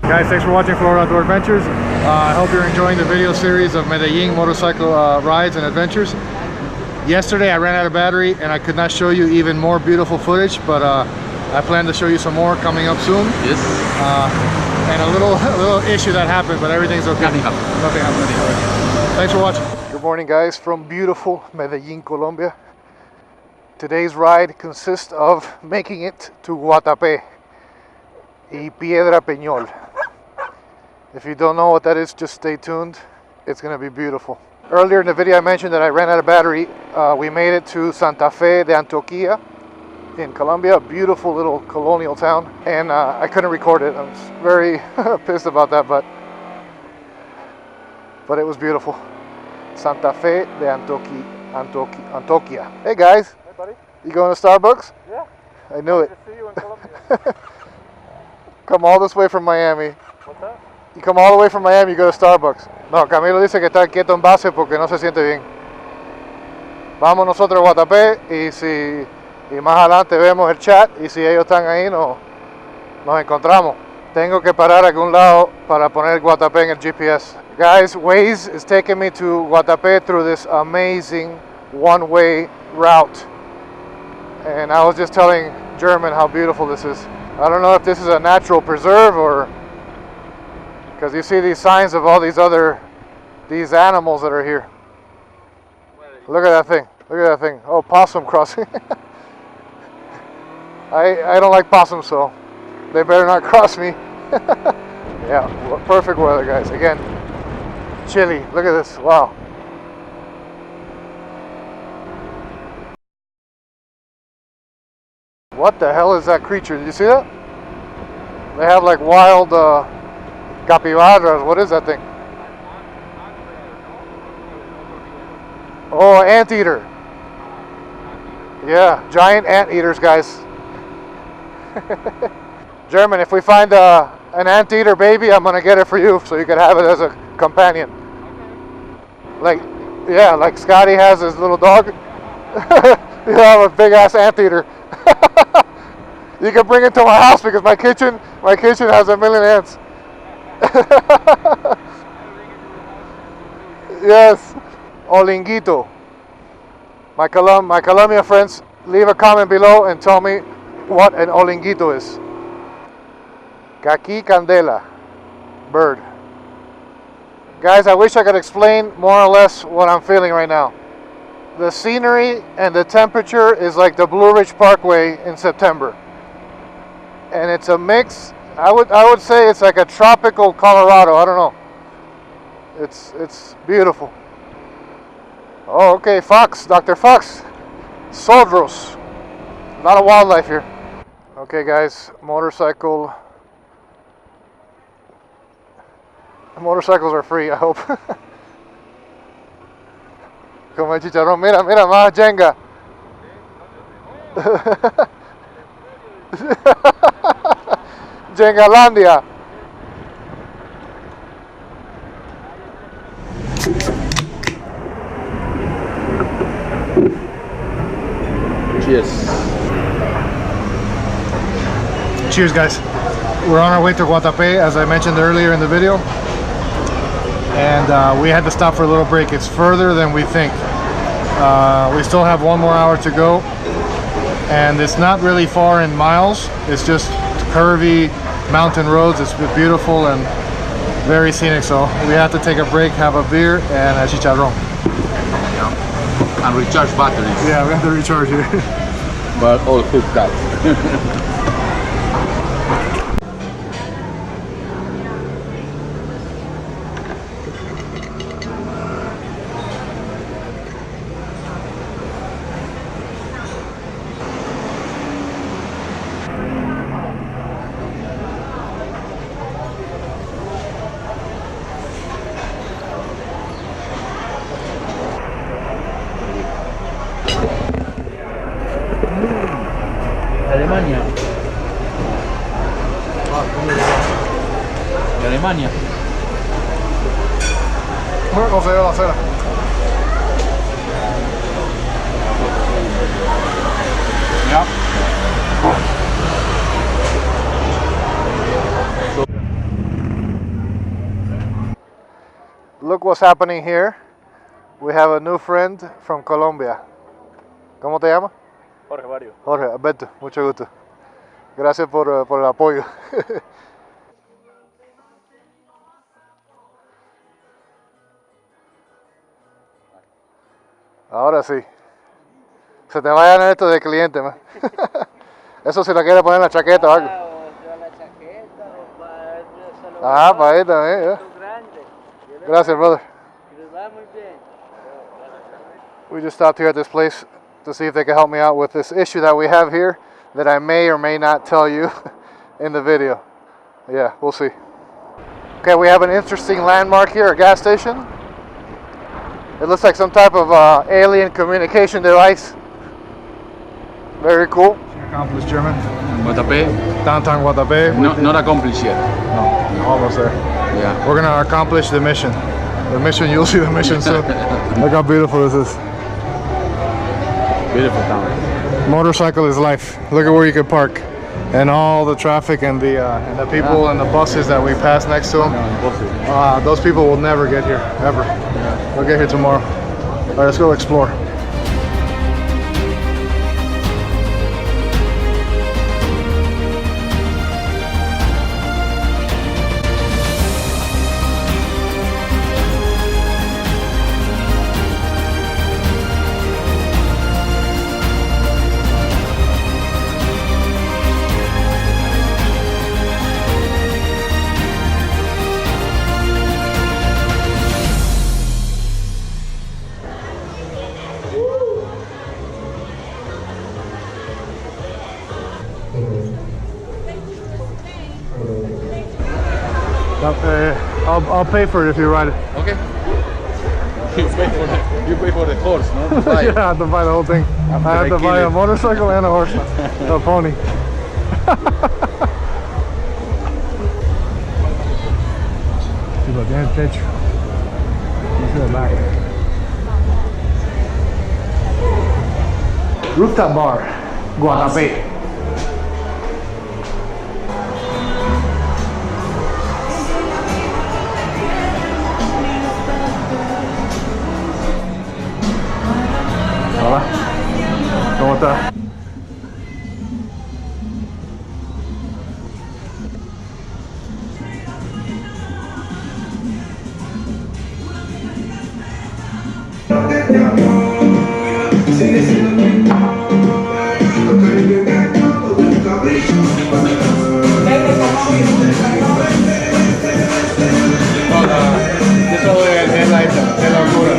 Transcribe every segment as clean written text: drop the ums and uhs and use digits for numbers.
Guys, thanks for watching Florida Outdoor Adventures. I hope you're enjoying the video series of Medellin motorcycle rides and adventures. Yesterday I ran out of battery and I could not show you even more beautiful footage, but I plan to show you some more coming up soon. Yes. And a little issue that happened, but everything's okay. Nothing happened. Nothing happened. Thanks for watching. Good morning, guys, from beautiful Medellin, Colombia. Today's ride consists of making it to Guatape y Piedra Peñol. If you don't know what that is, just stay tuned. It's going to be beautiful. Earlier in the video I mentioned that I ran out of battery. We made it to Santa Fe de Antioquia in Colombia, a beautiful little colonial town, and I couldn't record it. I was very pissed about that, but it was beautiful. Santa Fe de Antioquia. Hey guys. Hey buddy. You going to Starbucks? Yeah. I knew it. Good to see you in Colombia. Come all this way from Miami. What's that? You come all the way from Miami, you go to Starbucks. No, Camilo dice que está quieto en base porque no se siente bien. Vamos nosotros a Guatape y más adelante vemos el chat y si ellos están ahí nos encontramos. Tengo que parar a algún lado para poner Guatape en el GPS. Guys, Waze is taking me to Guatape through this amazing one-way route. And I was just telling German how beautiful this is. I don't know if this is a natural preserve or... because you see these signs of all these animals that are here. Look at that thing. Look at that thing. Oh, possum crossing. I don't like possums, so they better not cross me. Yeah, perfect weather, guys. Again, chilly. Look at this. Wow. What the hell is that creature? Did you see that? They have like wild capybaras. What is that thing? Oh, anteater. Yeah, giant anteaters, guys. German, if we find an anteater baby, I'm gonna get it for you so you can have it as a companion. Like, yeah, like Scotty has his little dog. You have a big ass anteater. You can bring it to my house because my kitchen has a million ants. Yes, Olinguito. My Colombian friends, leave a comment below and tell me what an Olinguito is. Caqui candela, bird. Guys, I wish I could explain more or less what I'm feeling right now. The scenery and the temperature is like the Blue Ridge Parkway in September. And it's a mix. I would say it's like a tropical Colorado. I don't know. It's beautiful. Oh, okay, Fox, Dr. Fox. Sodros. A lot of wildlife here. Okay, guys, motorcycles are free, I hope. Como el chicharrón. Mira, más Jenga. Jengalandia. Cheers. Cheers, guys. We're on our way to Guatape, as I mentioned earlier in the video. And we had to stop for a little break. It's further than we think. We still have 1 more hour to go. And it's not really far in miles. It's just curvy mountain roads. It's beautiful and very scenic. So we have to take a break, have a beer and a chicharrón. And recharge batteries. Yeah, we have to recharge here. But all hooked up. Alemania. De Alemania. Bueno, se ve la acera. Ja. look what's happening here. We have a new friend from Colombia. ¿Cómo te llamas? Jorge Mario. Jorge, Alberto, mucho gusto. Gracias por el apoyo. Ahora sí. Se te va a ganar esto de cliente, man. Eso si la quiere poner en la chaqueta o algo. Ah, para ahí también, ¿eh? Gracias, brother. We just stopped here at this place to see if they can help me out with this issue that we have here that I may or may not tell you in the video. Yeah, we'll see. Okay, we have an interesting landmark here, a gas station. It looks like some type of alien communication device. Very cool. Accomplished German. Guatape? Downtown Guatape. No, not accomplished yet. No, almost there. Yeah. We're gonna accomplish the mission. The mission, you'll see the mission soon. Look how beautiful this is. Beautiful town. Motorcycle is life. Look at where you can park. And all the traffic and the people and the buses that we pass next to them. Those people will never get here, ever. They'll get here tomorrow. All right, let's go explore. I'll pay for it if you ride it. Okay. You pay for the horse, no? Yeah, I have to buy the whole thing. I have to buy a motorcycle and a horse, a pony. See, look, there's the picture. Let's go back. Rooftop bar, Guatape. Hola, ¿cómo está? Eso del headlight, de la locura.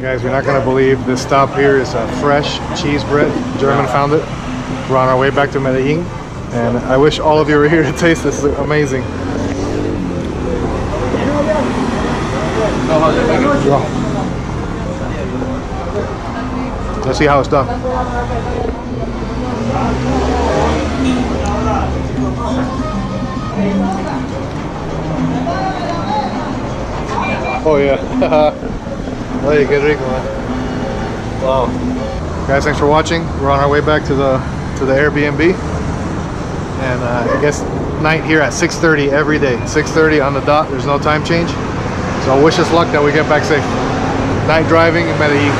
Guys, you're not going to believe this stop here is a fresh cheese bread. German found it. We're on our way back to Medellin, and I wish all of you were here to taste this. It's amazing. Let's see how it's done. Oh yeah. Oye, qué rico, man. Wow. Guys, thanks for watching. We're on our way back to the Airbnb, and I guess night here at 6:30 every day. 6:30 on the dot. There's no time change. So wish us luck that we get back safe. Night driving in Medellin.